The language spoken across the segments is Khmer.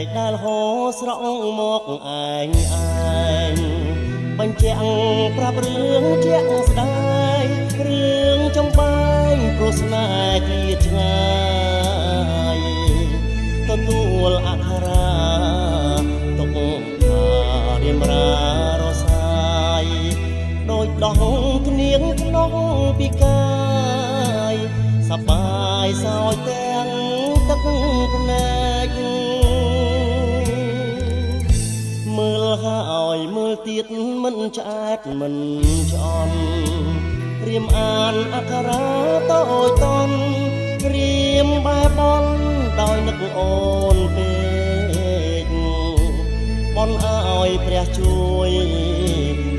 កដែលហូរស្រក់មកឯងបញ្ជាក់ប្រាប់រឿងជាក់ស្ដាយរឿងចំបែងព្រោះស្នេហ៍ឃ្លាតឆ្ងាយទទួលអក្ខរាទុកថារៀមរារសាយដោយដោះគ្នាងក្នុងពីកាយសបាយសោយទាំងទឹកភ្នែកមើលហើយមើលទៀតមិនឆ្អែតមិនឆ្អន់រៀមអានអក្ខរាតូចតន់រៀមបែបនដោយនឹកអូនពេកបនឲ្យព្រះជួយ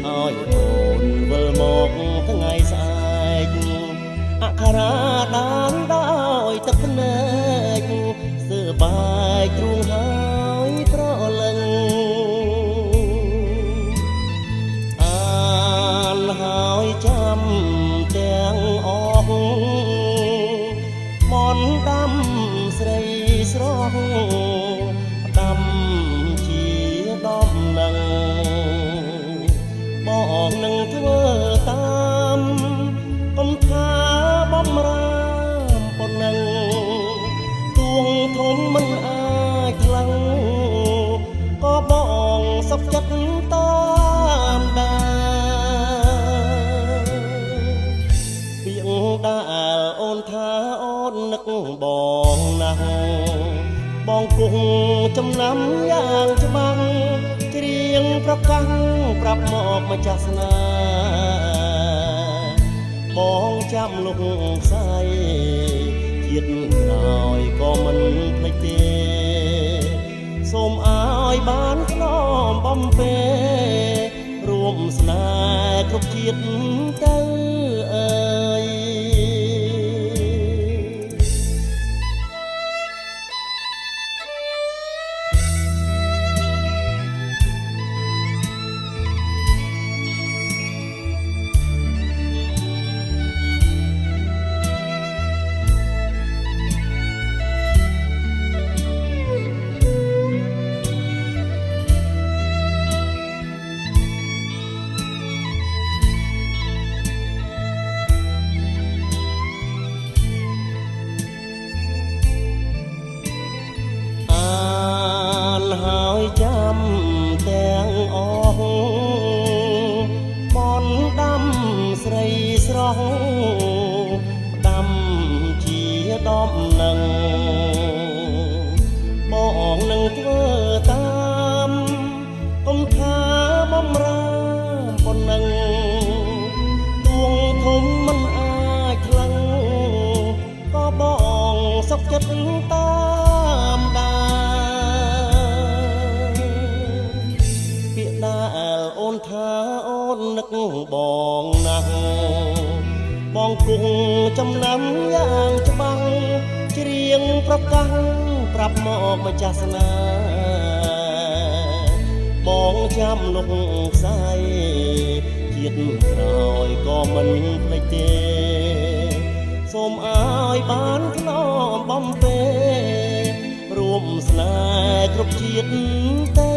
ឲ្យអូនវិលមកថ្ងៃស្អែកអក្ខរាដានដោយទឹកភ្នែកសើបាយទ្រូងហើយប្រលឹងហើយចាំទាំងអស់មនដាំស្រីស្រស់ផ្ដាំជាដំណឹងបងនឹងធ្វើតាមកុំថាបំរាមប៉ុណ្ណឹងទួងធំមិនអាចខ្លាំងក៏បងសុខចិត្តតាមដាដែលអូនថាអូននឹកបងណាស់បងគង់ចំណាំយ៉ាងច្បាស់ច្រៀងប្រកាសប្រាប់មកម្ចាស់ស្នេហ៍បងចាំលុកផ្សាយជាតិក្រោយក៏មិនភ្លេចទេសូមឲ្យបានខ្នំបំពេរួមស្នេហ៍គ្រប់ជាតិទៅអើយហើយចាំទាំងអស់បនដាំស្រីស្រស់ដាំជាដំណឹងបងនឹងធ្វើតាមកុំថាបំរាមប៉ុណ្ណឹងទួងធំមិនអាចខ្លាំងក៏បងសុខចិត្តតាមដាដែលអូនថាអូននឹកបងណាស់បងគង់ចំណាំយ៉ាងច្បាស់ច្រៀងប្រកាសប្រាប់មកម្ចាស់ស្នេហ៍បងចាំលុកផ្សាយជាតិក្រោយក៏មិនភ្លេចទេសូមឲ្យបានខ្នំបំពេរួមស្នេហ៍គ្រប់ជាតិ